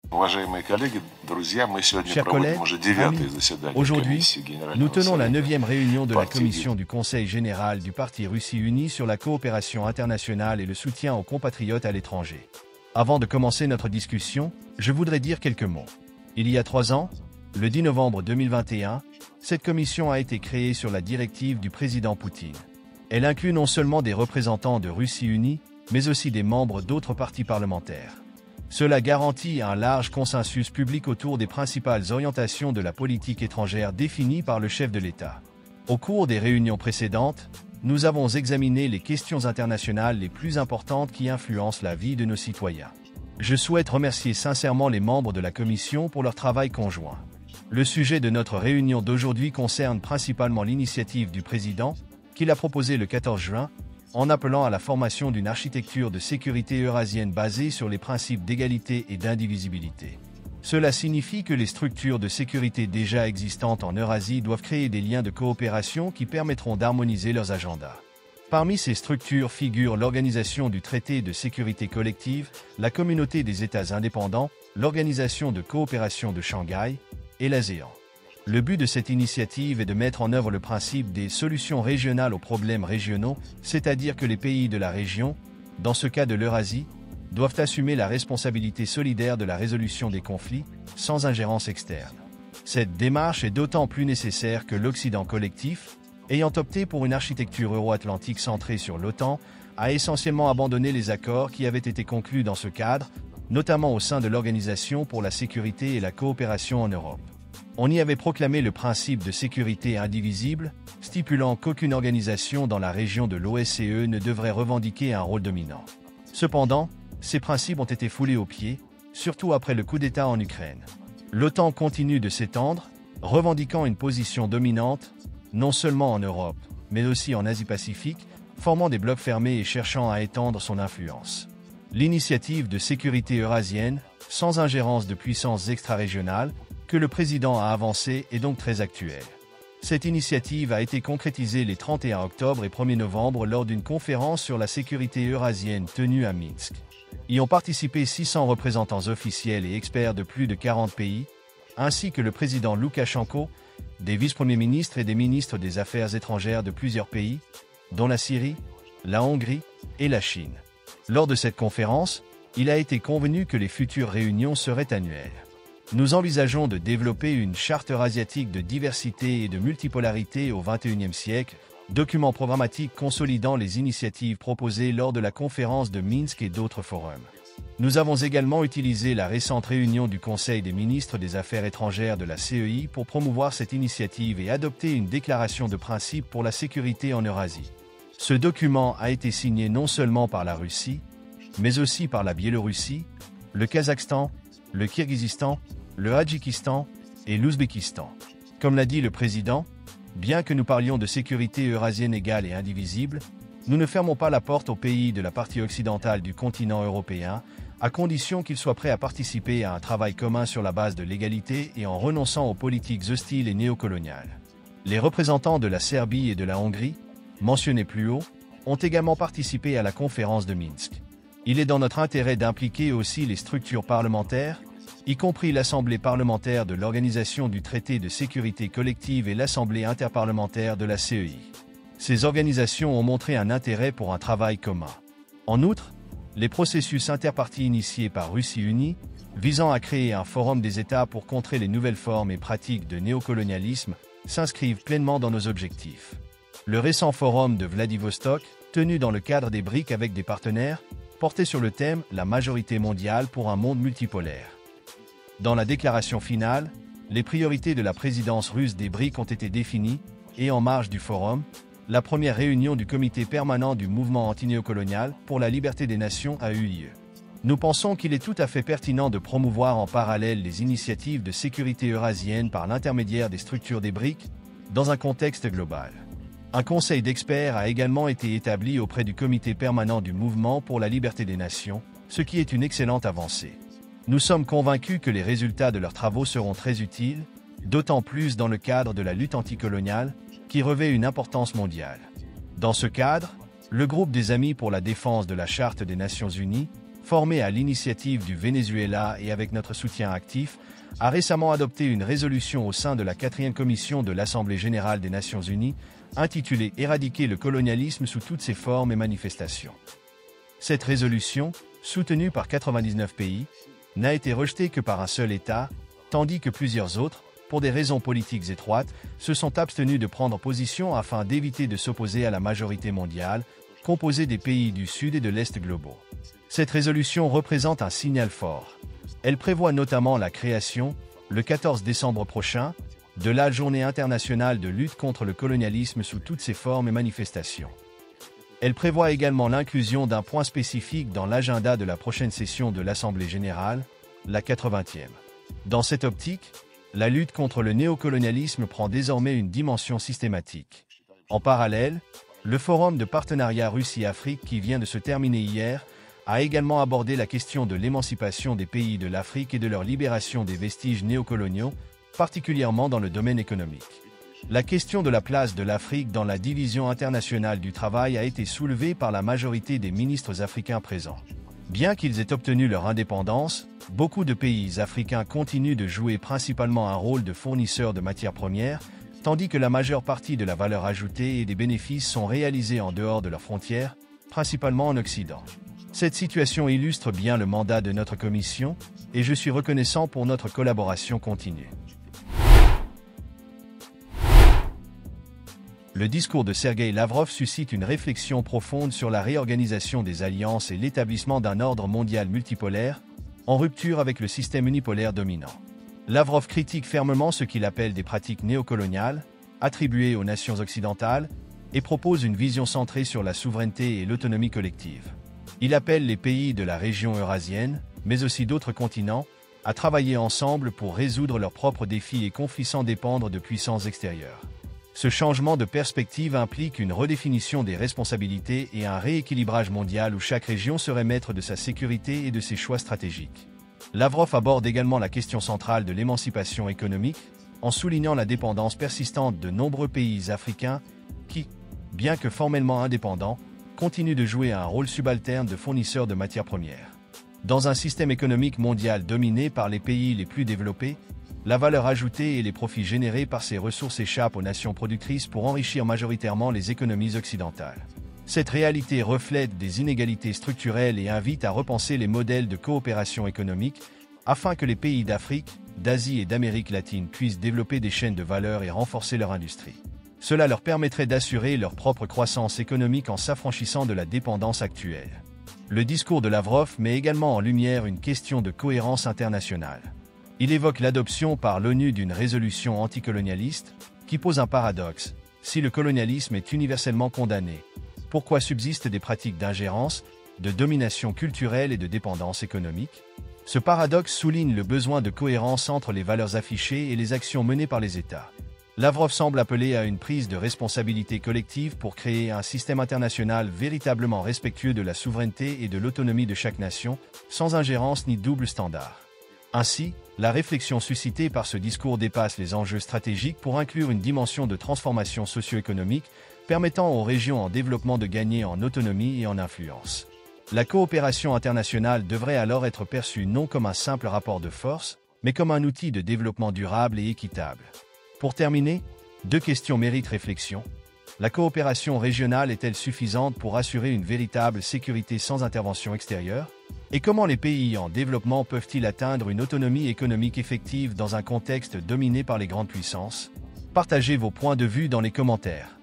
Уважаемые коллеги, друзья, мы сегодня Chers проводим collègues, уже 9-е amis, заседание aujourd'hui, комиссии Генерального nous tenons la совета 9e réunion de la партии commission du Conseil général du Parti Russie Unie sur la coopération internationale et le soutien aux compatriotes à l'étranger. Avant de commencer notre discussion, je voudrais dire quelques mots. Il y a 3 ans, le 10 novembre 2021, cette commission a été créée sur la directive du président Poutine. Elle inclut non seulement des représentants de Russie Unie, mais aussi des membres d'autres partis parlementaires. Cela garantit un large consensus public autour des principales orientations de la politique étrangère définies par le chef de l'État. Au cours des réunions précédentes, nous avons examiné les questions internationales les plus importantes qui influencent la vie de nos citoyens. Je souhaite remercier sincèrement les membres de la Commission pour leur travail conjoint. Le sujet de notre réunion d'aujourd'hui concerne principalement l'initiative du président, qu'il a proposée le 14 juin, en appelant à la formation d'une architecture de sécurité eurasienne basée sur les principes d'égalité et d'indivisibilité. Cela signifie que les structures de sécurité déjà existantes en Eurasie doivent créer des liens de coopération qui permettront d'harmoniser leurs agendas. Parmi ces structures figurent l'Organisation du traité de sécurité collective, la Communauté des États indépendants, l'Organisation de coopération de Shanghai et l'ASEAN. Le but de cette initiative est de mettre en œuvre le principe des solutions régionales aux problèmes régionaux, c'est-à-dire que les pays de la région, dans ce cas de l'Eurasie, doivent assumer la responsabilité solidaire de la résolution des conflits, sans ingérence externe. Cette démarche est d'autant plus nécessaire que l'Occident collectif, ayant opté pour une architecture euro-atlantique centrée sur l'OTAN, a essentiellement abandonné les accords qui avaient été conclus dans ce cadre, notamment au sein de l'Organisation pour la sécurité et la coopération en Europe. On y avait proclamé le principe de sécurité indivisible, stipulant qu'aucune organisation dans la région de l'OSCE ne devrait revendiquer un rôle dominant. Cependant, ces principes ont été foulés aux pieds, surtout après le coup d'État en Ukraine. L'OTAN continue de s'étendre, revendiquant une position dominante, non seulement en Europe, mais aussi en Asie-Pacifique, formant des blocs fermés et cherchant à étendre son influence. L'initiative de sécurité eurasienne, sans ingérence de puissances extra-régionales, que le président a avancée est donc très actuelle. Cette initiative a été concrétisée les 31 octobre et 1er novembre lors d'une conférence sur la sécurité eurasienne tenue à Minsk. Y ont participé 600 représentants officiels et experts de plus de 40 pays, ainsi que le président Loukachenko, des vice-premiers ministres et des ministres des Affaires étrangères de plusieurs pays, dont la Syrie, la Hongrie et la Chine. Lors de cette conférence, il a été convenu que les futures réunions seraient annuelles. Nous envisageons de développer une charte eurasiatique de diversité et de multipolarité au XXIe siècle, document programmatique consolidant les initiatives proposées lors de la conférence de Minsk et d'autres forums. Nous avons également utilisé la récente réunion du Conseil des ministres des Affaires étrangères de la CEI pour promouvoir cette initiative et adopter une déclaration de principe pour la sécurité en Eurasie. Ce document a été signé non seulement par la Russie, mais aussi par la Biélorussie, le Kazakhstan, le Kirghizistan, le Tadjikistan et l'Ouzbékistan. Comme l'a dit le président, bien que nous parlions de sécurité eurasienne égale et indivisible, nous ne fermons pas la porte aux pays de la partie occidentale du continent européen, à condition qu'ils soient prêts à participer à un travail commun sur la base de l'égalité et en renonçant aux politiques hostiles et néocoloniales. Les représentants de la Serbie et de la Hongrie, mentionnés plus haut, ont également participé à la conférence de Minsk. Il est dans notre intérêt d'impliquer aussi les structures parlementaires, y compris l'Assemblée parlementaire de l'Organisation du traité de sécurité collective et l'Assemblée interparlementaire de la CEI. Ces organisations ont montré un intérêt pour un travail commun. En outre, les processus interpartis initiés par Russie Unie, visant à créer un forum des États pour contrer les nouvelles formes et pratiques de néocolonialisme, s'inscrivent pleinement dans nos objectifs. Le récent forum de Vladivostok, tenu dans le cadre des BRICS avec des partenaires, portait sur le thème « La majorité mondiale pour un monde multipolaire ». Dans la déclaration finale, les priorités de la présidence russe des BRICS ont été définies et en marge du forum, la première réunion du comité permanent du mouvement antinéocolonial pour la liberté des nations a eu lieu. Nous pensons qu'il est tout à fait pertinent de promouvoir en parallèle les initiatives de sécurité eurasienne par l'intermédiaire des structures des BRICS dans un contexte global. Un conseil d'experts a également été établi auprès du comité permanent du mouvement pour la liberté des nations, ce qui est une excellente avancée. Nous sommes convaincus que les résultats de leurs travaux seront très utiles, d'autant plus dans le cadre de la lutte anticoloniale, qui revêt une importance mondiale. Dans ce cadre, le groupe des Amis pour la défense de la Charte des Nations Unies, formé à l'initiative du Venezuela et avec notre soutien actif, a récemment adopté une résolution au sein de la 4e commission de l'Assemblée générale des Nations unies, intitulée « Éradiquer le colonialisme sous toutes ses formes et manifestations ». Cette résolution, soutenue par 99 pays, n'a été rejetée que par un seul État, tandis que plusieurs autres, pour des raisons politiques étroites, se sont abstenus de prendre position afin d'éviter de s'opposer à la majorité mondiale, composée des pays du Sud et de l'Est globaux. Cette résolution représente un signal fort. Elle prévoit notamment la création, le 14 décembre prochain, de la Journée internationale de lutte contre le colonialisme sous toutes ses formes et manifestations. Elle prévoit également l'inclusion d'un point spécifique dans l'agenda de la prochaine session de l'Assemblée générale, la 80e. Dans cette optique, la lutte contre le néocolonialisme prend désormais une dimension systématique. En parallèle, le Forum de partenariat Russie-Afrique qui vient de se terminer hier a également abordé la question de l'émancipation des pays de l'Afrique et de leur libération des vestiges néocoloniaux, particulièrement dans le domaine économique. La question de la place de l'Afrique dans la division internationale du travail a été soulevée par la majorité des ministres africains présents. Bien qu'ils aient obtenu leur indépendance, beaucoup de pays africains continuent de jouer principalement un rôle de fournisseurs de matières premières, tandis que la majeure partie de la valeur ajoutée et des bénéfices sont réalisés en dehors de leurs frontières, principalement en Occident. Cette situation illustre bien le mandat de notre commission, et je suis reconnaissant pour notre collaboration continue. Le discours de Sergueï Lavrov suscite une réflexion profonde sur la réorganisation des alliances et l'établissement d'un ordre mondial multipolaire, en rupture avec le système unipolaire dominant. Lavrov critique fermement ce qu'il appelle des pratiques néocoloniales, attribuées aux nations occidentales, et propose une vision centrée sur la souveraineté et l'autonomie collective. Il appelle les pays de la région eurasienne, mais aussi d'autres continents, à travailler ensemble pour résoudre leurs propres défis et conflits sans dépendre de puissances extérieures. Ce changement de perspective implique une redéfinition des responsabilités et un rééquilibrage mondial où chaque région serait maître de sa sécurité et de ses choix stratégiques. Lavrov aborde également la question centrale de l'émancipation économique, en soulignant la dépendance persistante de nombreux pays africains qui, bien que formellement indépendants, continuent de jouer un rôle subalterne de fournisseurs de matières premières. Dans un système économique mondial dominé par les pays les plus développés, la valeur ajoutée et les profits générés par ces ressources échappent aux nations productrices pour enrichir majoritairement les économies occidentales. Cette réalité reflète des inégalités structurelles et invite à repenser les modèles de coopération économique afin que les pays d'Afrique, d'Asie et d'Amérique latine puissent développer des chaînes de valeur et renforcer leur industrie. Cela leur permettrait d'assurer leur propre croissance économique en s'affranchissant de la dépendance actuelle. Le discours de Lavrov met également en lumière une question de cohérence internationale. Il évoque l'adoption par l'ONU d'une résolution anticolonialiste qui pose un paradoxe. Si le colonialisme est universellement condamné, pourquoi subsistent des pratiques d'ingérence, de domination culturelle et de dépendance économique? Ce paradoxe souligne le besoin de cohérence entre les valeurs affichées et les actions menées par les États. Lavrov semble appeler à une prise de responsabilité collective pour créer un système international véritablement respectueux de la souveraineté et de l'autonomie de chaque nation, sans ingérence ni double standard. Ainsi, la réflexion suscitée par ce discours dépasse les enjeux stratégiques pour inclure une dimension de transformation socio-économique permettant aux régions en développement de gagner en autonomie et en influence. La coopération internationale devrait alors être perçue non comme un simple rapport de force, mais comme un outil de développement durable et équitable. Pour terminer, 2 questions méritent réflexion. La coopération régionale est-elle suffisante pour assurer une véritable sécurité sans intervention extérieure? Et comment les pays en développement peuvent-ils atteindre une autonomie économique effective dans un contexte dominé par les grandes puissances? Partagez vos points de vue dans les commentaires.